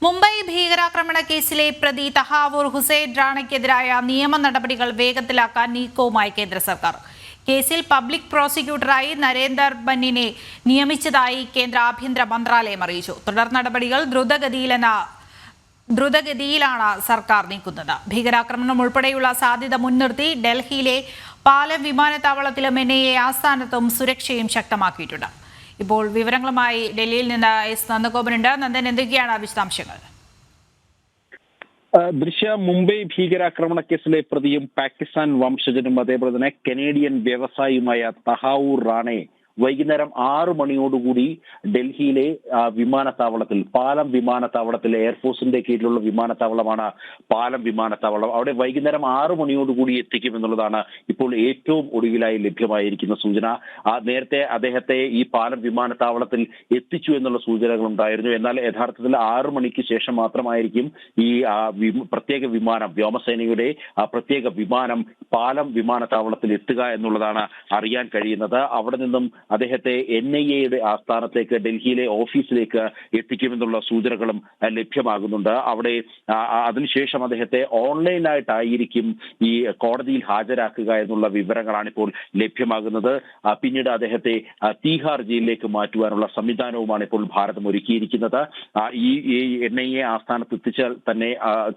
മുംബൈ ഭീകരാക്രമണ കേസിലെ പ്രതി തഹാവൂർ ഹുസൈൻ റാണയ്ക്കെതിരായ നിയമ നടപടികൾ വേഗത്തിലാക്കാൻ നീക്കവുമായി കേന്ദ്ര സർക്കാർ. കേസിൽ പബ്ലിക് പ്രോസിക്യൂട്ടറായി നരേന്ദർ ബന്നിനെ നിയമിച്ചതായി കേന്ദ്ര ആഭ്യന്തര മന്ത്രാലയം അറിയിച്ചു. തുടർ നടപടികൾ ദ്രുതഗതിയിലാണ് സർക്കാർ നീക്കുന്നത്. ഭീകരാക്രമണം ഉൾപ്പെടെയുള്ള സാധ്യത മുൻനിർത്തി ഡൽഹിയിലെ പാലം വിമാനത്താവളത്തിലും NIA ആസ്ഥാനത്തും സുരക്ഷയും ശക്തമാക്കിയിട്ടുണ്ട്. ഇപ്പോൾ വിവരങ്ങളുമായി ഡൽഹിയിൽ നിന്ന് എസ് നന്ദഗോപനുണ്ട്. നന്ദൻ, എന്തൊക്കെയാണ് വിശദാംശങ്ങൾ? മുംബൈ ഭീകരാക്രമണ കേസിലെ പ്രതിയും പാകിസ്ഥാൻ വംശജനും അതേപോലെ തന്നെ കനേഡിയൻ വ്യവസായിയുമായ തഹാവൂർ റാണയെ വൈകുന്നേരം 6 മണിയോടുകൂടി ഡൽഹിയിലെ വിമാനത്താവളത്തിൽ, പാലം വിമാനത്താവളത്തിൽ, എയർഫോഴ്സിന്റെ കീഴിലുള്ള വിമാനത്താവളമാണ് പാലം വിമാനത്താവളം. അവിടെ വൈകുന്നേരം 6 മണിയോടുകൂടി എത്തിക്കുമെന്നുള്ളതാണ് ഇപ്പോൾ ഏറ്റവും ഒടുവിലായി ലഭ്യമായിരിക്കുന്ന സൂചന. നേരത്തെ അദ്ദേഹത്തെ ഈ പാലം വിമാനത്താവളത്തിൽ എത്തിച്ചു എന്നുള്ള സൂചനകൾ ഉണ്ടായിരുന്നു. എന്നാൽ യഥാർത്ഥത്തിൽ 6 മണിക്ക് ശേഷം മാത്രമായിരിക്കും ഈ പ്രത്യേക വിമാനം, വ്യോമസേനയുടെ പ്രത്യേക വിമാനം പാലം വിമാനത്താവളത്തിൽ എത്തുക എന്നുള്ളതാണ് അറിയാൻ കഴിയുന്നത്. അവിടെ നിന്നും അദ്ദേഹത്തെ NIA ആസ്ഥാനത്തേക്ക്, ഡൽഹിയിലെ ഓഫീസിലേക്ക് എത്തിക്കുമെന്നുള്ള സൂചനകളും ലഭ്യമാകുന്നുണ്ട്. അവിടെ അതിനുശേഷം അദ്ദേഹത്തെ ഓൺലൈനായിട്ടായിരിക്കും ഈ കോടതിയിൽ ഹാജരാക്കുക എന്നുള്ള വിവരങ്ങളാണ് ഇപ്പോൾ ലഭ്യമാകുന്നത്. പിന്നീട് അദ്ദേഹത്തെ തീഹാർ ജയിലിലേക്ക് മാറ്റുവാനുള്ള സംവിധാനവുമാണ് ഇപ്പോൾ ഭാരതം ഒരുക്കിയിരിക്കുന്നത്. ഈ NIA ആസ്ഥാനത്ത് എത്തിച്ചാൽ തന്നെ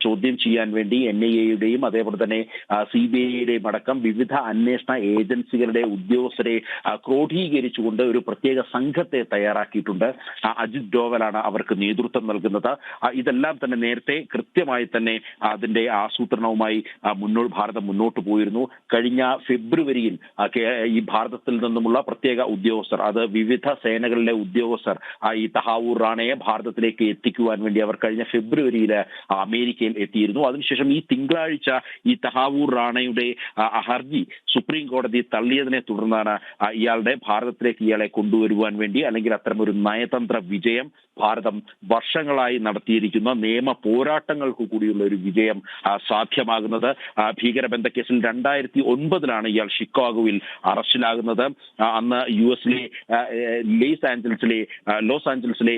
ചോദ്യം ചെയ്യാൻ വേണ്ടി NIA-യുടെയും അതേപോലെ തന്നെ CBI-യുടെയും അടക്കം വിവിധ അന്വേഷണ ഏജൻസികളുടെ ഉദ്യോഗസ്ഥരെ ക്രോഡീകരിച്ചുകൊണ്ട് ഒരു പ്രത്യേക സംഘത്തെ തയ്യാറാക്കിയിട്ടുണ്ട്. അജിത് ഡോവലാണ് അവർക്ക് നേതൃത്വം നൽകുന്നത്. ഇതെല്ലാം തന്നെ നേരത്തെ കൃത്യമായി തന്നെ അതിന്റെ ആസൂത്രണവുമായി ഭാരതം മുന്നോട്ട് പോയിരുന്നു. കഴിഞ്ഞ ഫെബ്രുവരിയിൽ ഈ ഭാരതത്തിൽ നിന്നുമുള്ള പ്രത്യേക ഉദ്യോഗസ്ഥർ, അത് വിവിധ സേനകളിലെ ഉദ്യോഗസ്ഥർ, ഈ തഹാവൂർ റാണയെ ഭാരതത്തിലേക്ക് എത്തിക്കുവാൻ വേണ്ടി അവർ കഴിഞ്ഞ ഫെബ്രുവരിയിൽ അമേരിക്കയിൽ എത്തിയിരുന്നു. അതിനുശേഷം ഈ തിങ്കളാഴ്ച ഈ തഹാവൂർ റാണയുടെ ഹർജി സുപ്രീം കോടതി തള്ളിയതിനെ തുടർന്നാണ് ഭാരതത്തിലേക്ക് ഇയാളെ കൊണ്ടുവരുവാൻ വേണ്ടി, അല്ലെങ്കിൽ അത്തരമൊരു നയതന്ത്ര വിജയം, ഭാരതം വർഷങ്ങളായി നടത്തിയിരിക്കുന്ന നിയമ പോരാട്ടങ്ങൾക്ക് കൂടിയുള്ള ഒരു വിജയം സാധ്യമാകുന്നത്. ഭീകരബന്ധ കേസിൽ 2009 ഇയാൾ ഷിക്കാഗോയിൽ അറസ്റ്റിലാകുന്നത്. അന്ന് US-ലെ ലോസ് ആഞ്ചൽസിലെ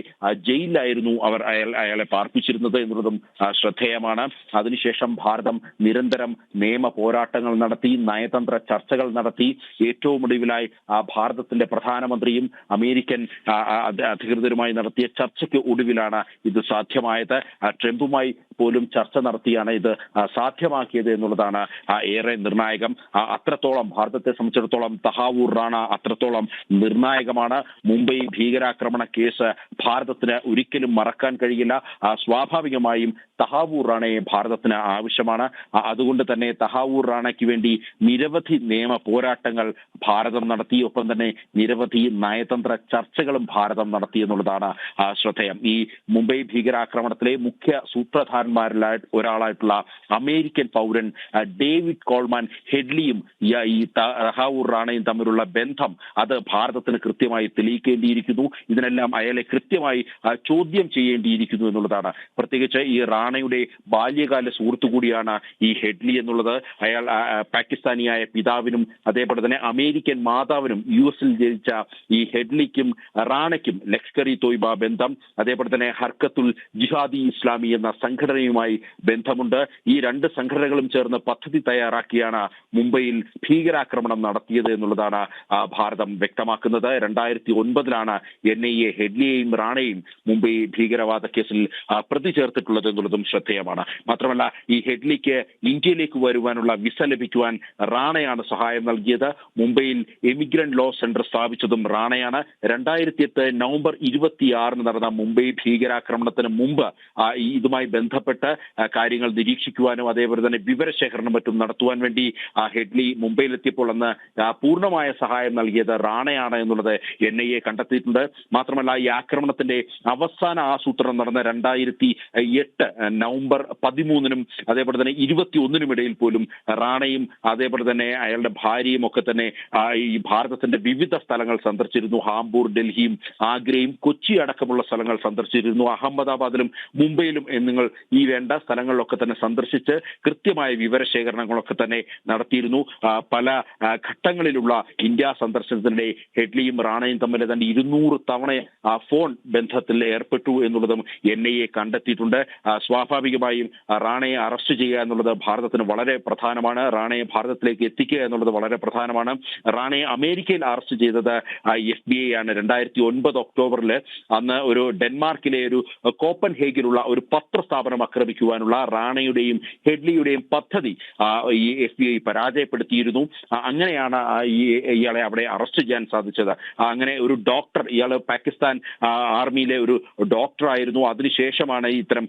ജയിലിലായിരുന്നു അയാളെ പാർപ്പിച്ചിരുന്നത് എന്നുള്ളതും ശ്രദ്ധേയമാണ്. അതിനുശേഷം ഭാരതം നിരന്തരം നിയമ പോരാട്ടങ്ങൾ നടത്തി, നയതന്ത്ര ചർച്ചകൾ നടത്തി. ഏറ്റവും ഒടുവിലായി ഭാരതത്തിന്റെ പ്രധാനമന്ത്രിയും അമേരിക്കൻ അധികൃതരുമായി നടത്തിയ ചർച്ചയ്ക്ക് ഒടുവിലാണ് ഇത് സാധ്യമായത്. ട്രംപുമായി പോലും ചർച്ച നടത്തിയാണ് ഇത് സാധ്യമാക്കിയത് എന്നുള്ളതാണ് ഏറെ നിർണായകം. അത്രത്തോളം ഭാരതത്തെ സംബന്ധിച്ചിടത്തോളം തഹാവൂർ റാണ അത്രത്തോളം നിർണായകമാണ്. മുംബൈ ഭീകരാക്രമണ കേസ് ഭാരതത്തിന് ഒരിക്കലും മറക്കാൻ കഴിയില്ല. സ്വാഭാവികമായും തഹാവൂർ റാണയെ ഭാരതത്തിന് ആവശ്യമാണ്. അതുകൊണ്ട് തന്നെ തഹാവൂർ റാണയ്ക്ക് വേണ്ടി നിരവധി നിയമ പോരാട്ടങ്ങൾ ഭാരതം നടത്തി. ഒപ്പം തന്നെ നിരവധി നയതന്ത്ര ചർച്ചകളും ഭാരതം നടത്തി എന്നുള്ളതാണ് ശ്രദ്ധേയം. ഈ മുംബൈ ഭീകരാക്രമണത്തിലെ മുഖ്യ സൂത്രധാരന്മാരിൽ ഒരാളായിട്ടുള്ള അമേരിക്കൻ പൗരൻ ഡേവിഡ് കോൾമാൻ ഹെഡ്ലിയും ഈ തഹാവൂർ റാണയും തമ്മിലുള്ള ബന്ധം അത് ഭാരതത്തിന് കൃത്യമായി തെളിയിക്കേണ്ടിയിരിക്കുന്നു. ഇതിനെല്ലാം അയാളെ കൃത്യമായി ചോദ്യം ചെയ്യേണ്ടിയിരിക്കുന്നു എന്നുള്ളതാണ്. പ്രത്യേകിച്ച് ഈ റാണയുടെ ബാല്യകാല സുഹൃത്തു കൂടിയാണ് ഈ ഹെഡ്ലി എന്നുള്ളത്. അയാൾ പാകിസ്ഥാനിയായ പിതാവിനും അതേപോലെ തന്നെ അമേരിക്കൻ മാതാവിനും US-ൽ ജനിച്ച ഈ ഹെഡ്ലിക്കും റാണയ്ക്കും ലഷ്കർ-ഇ തോയ്ബ ബന്ധം, അതേപോലെ തന്നെ ഹർക്കത്തുൽ ജിഹാദി ഇസ്ലാമി എന്ന സംഘടനയുമായി ബന്ധമുണ്ട്. ഈ രണ്ട് സംഘടനകളും ചേർന്ന് പദ്ധതി തയ്യാറാക്കിയാണ് മുംബൈയിൽ ഭീകരാക്രമണം നടത്തിയത് എന്നുള്ളതാണ് ഭാരതം വ്യക്തമാക്കുന്നത്. 2009 NIA ഹെഡ്ലിയെയും റാണയെയും മുംബൈ ഭീകരവാദ കേസിൽ പ്രതി ചേർത്തിട്ടുള്ളത് എന്നുള്ളതും ശ്രദ്ധേയമാണ്. മാത്രമല്ല, ഈ ഹെഡ്ലിക്ക് ഇന്ത്യയിലേക്ക് വരുവാനുള്ള വിസ ലഭിക്കുവാൻ റാണയാണ് സഹായം നൽകിയത്. മുംബൈയിൽ എമിഗ്രന്റ് ലോ സെന്റർ സ്ഥാപിച്ചതും റാണയാണ്. 2008 നവംബർ 26 നടന്ന മുംബൈ ഭീകരാക്രമണത്തിന് മുമ്പ് ഇതുമായി ബന്ധപ്പെട്ട് കാര്യങ്ങൾ നിരീക്ഷിക്കുവാനും അതേപോലെ തന്നെ വിവരശേഖരണം മറ്റും നടത്തുവാൻ വേണ്ടി ഹെഡ്ലി മുംബൈയിലെത്തിയപ്പോൾ അന്ന് പൂർണ്ണമായ സഹായം നൽകിയത് റാണയാണ് എന്നുള്ളത് NIA കണ്ടെത്തിയിട്ടുണ്ട്. മാത്രമല്ല, ഈ ആക്രമണത്തിന്റെ അവസാന ആസൂത്രണം നടന്ന 2008 നവംബർ 13 അതേപോലെ തന്നെ 21 ഇടയിൽ പോലും റാണയും അതേപോലെ തന്നെ അയാളുടെ ഭാര്യയും ഒക്കെ തന്നെ ഈ ഭാരതത്തിന്റെ വിവിധ സ്ഥലങ്ങൾ സന്ദർശിച്ചിരുന്നു. ഹാംബൂർ, ഡൽഹിയും ആഗ്രയും കൊച്ചി അടക്കമുള്ള സ്ഥലങ്ങൾ സന്ദർശിച്ചിരുന്നു. അഹമ്മദാബാദിലും മുംബൈയിലും നിങ്ങൾ ഈ വേണ്ട സ്ഥലങ്ങളിലൊക്കെ തന്നെ സന്ദർശിച്ച് കൃത്യമായ വിവരശേഖരണങ്ങളൊക്കെ തന്നെ നടത്തിയിരുന്നു. പല ഘട്ടങ്ങളിലുള്ള ഇന്ത്യ സന്ദർശനത്തിനിടെ ഹെഡ്ലിയും റാണയും തമ്മിൽ തന്നെ 200 തവണ ഫോൺ ബന്ധത്തിൽ ഏർപ്പെട്ടു എന്നുള്ളതും NIA കണ്ടെത്തിയിട്ടുണ്ട്. സ്വാഭാവികമായും റാണയെ അറസ്റ്റ് ചെയ്യുക എന്നുള്ളത് ഭാരതത്തിന് വളരെ പ്രധാനമാണ്. റാണയെ ഭാരതത്തിലേക്ക് എത്തിക്കുക എന്നുള്ളത് വളരെ പ്രധാനമാണ്. റാണയെ അമേരിക്കയിൽ അറസ്റ്റ് ചെയ്തത് FBI ആണ്. 2009 ഒക്ടോബറിൽ അന്ന് ഒരു ഡെൻമാർക്കിലെ ഒരു കോപ്പൻഹേഗിലുള്ള ഒരു പത്രസ്ഥാപനം ആക്രമിക്കുവാനുള്ള റാണയുടെയും ഹെഡ്ലിയുടെയും പദ്ധതി ഈ FBI പരാജയപ്പെടുത്തിയിരുന്നു. അങ്ങനെയാണ് ഇയാളെ അവിടെ അറസ്റ്റ് ചെയ്യാൻ സാധിച്ചത്. അങ്ങനെ ഒരു ഡോക്ടർ, ഇയാൾ പാകിസ്ഥാൻ ആർമിയിലെ ഒരു ഡോക്ടറായിരുന്നു. അതിനുശേഷമാണ് ഇത്തരം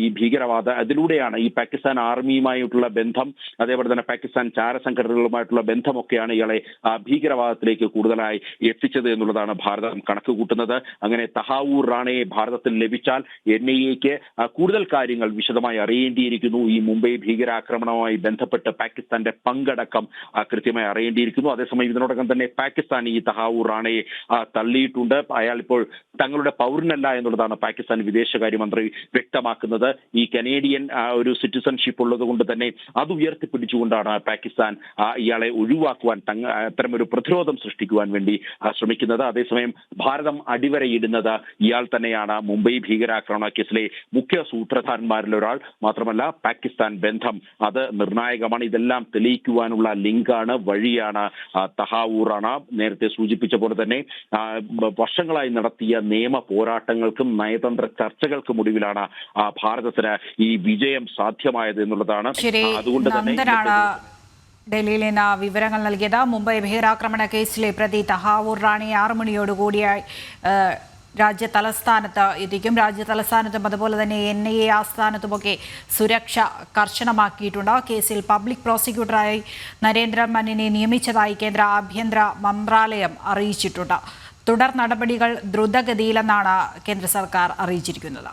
ഈ ഭീകരവാദ അതിലൂടെയാണ് ഈ പാകിസ്ഥാൻ ആർമിയുമായിട്ടുള്ള ബന്ധം, അതേപോലെ തന്നെ പാകിസ്ഥാൻ ചാരസംഘടനകളുമായിട്ടുള്ള ബന്ധമൊക്കെയാണ് ഇയാളെ ഭീകരവാദത്തിലേക്ക് കൂടുതലായി എത്തിച്ചത് എന്നുള്ളതാണ് ഭാരതം കണക്ക് കൂട്ടുന്നത്. അങ്ങനെ തഹാവൂർ റാണയെ ഭാരതത്തിൽ ലഭിച്ചാൽ NIAക്ക് കൂടുതൽ കാര്യങ്ങൾ വിശദമായി അറിയേണ്ടിയിരിക്കുന്നു. ഈ മുംബൈ ഭീകരാക്രമണവുമായി ബന്ധപ്പെട്ട് പാകിസ്ഥാന്റെ പങ്കടക്കം കൃത്യമായി അറിയേണ്ടിയിരിക്കുന്നു. അതേസമയം ഇതിനോടകം തന്നെ പാകിസ്ഥാൻ ഈ തഹാവൂർ റാണയെ തള്ളിയിട്ടുണ്ട്. അയാൾ ഇപ്പോൾ തങ്ങളുടെ പൗരനല്ല എന്നുള്ളതാണ് പാകിസ്ഥാൻ വിദേശകാര്യമന്ത്രി വ്യക്തമാക്കുന്നത്. ഈ കനേഡിയൻ ഒരു സിറ്റിസൺഷിപ്പ് ഉള്ളത് കൊണ്ട് തന്നെ അത് ഉയർത്തിപ്പിടിച്ചുകൊണ്ടാണ് പാകിസ്ഥാൻ ഇയാളെ ഒഴിവാക്കുവാൻ അത്തരം ഒരു പ്രതിരോധം സൃഷ്ടിക്കുവാൻ വേണ്ടി ശ്രമിക്കുന്നത്. അതേസമയം ഭാരതം അടിവരയിടുന്നത് ഇയാൾ തന്നെയാണ് മുംബൈ ഭീകരാക്രമണ കേസിലെ മുഖ്യ സൂത്രധാരന്മാരിൽ ഒരാൾ. മാത്രമല്ല പാകിസ്ഥാൻ ബന്ധം അത് നിർണായകമാണ്. ഇതെല്ലാം തെളിയിക്കുവാനുള്ള ലിങ്കാണ്, വഴിയാണ് തഹാവൂർ റാണ. നേരത്തെ സൂചിപ്പിച്ച പോലെ തന്നെ വർഷങ്ങളായി നടത്തിയ നിയമ പോരാട്ടങ്ങൾക്കും നയതന്ത്ര ചർച്ചകൾക്കും ഒടുവിലാണ് ഭാരതത്തിന് ഈ വിജയം സാധ്യമായത് എന്നുള്ളതാണ്. അതുകൊണ്ട് തന്നെ ഡൽഹിയിൽ നിന്ന് വിവരങ്ങൾ നൽകിയത്. മുംബൈ ഭീകരാക്രമണ കേസിലെ പ്രതി തഹാവൂർ റാണി 6 മണിയോടുകൂടിയായി രാജ്യതലസ്ഥാനത്ത് എത്തിക്കും. രാജ്യതലസ്ഥാനത്തും അതുപോലെ തന്നെ NIA ആസ്ഥാനത്തുമൊക്കെ സുരക്ഷ കർശനമാക്കിയിട്ടുണ്ട്. കേസിൽ പബ്ലിക് പ്രോസിക്യൂട്ടറായി നരേന്ദ്ര മനിനെ നിയമിച്ചതായി കേന്ദ്ര ആഭ്യന്തര മന്ത്രാലയം അറിയിച്ചിട്ടുണ്ട്. തുടർ നടപടികൾ ദ്രുതഗതിയിലെന്നാണ് കേന്ദ്ര സർക്കാർ അറിയിച്ചിരിക്കുന്നത്.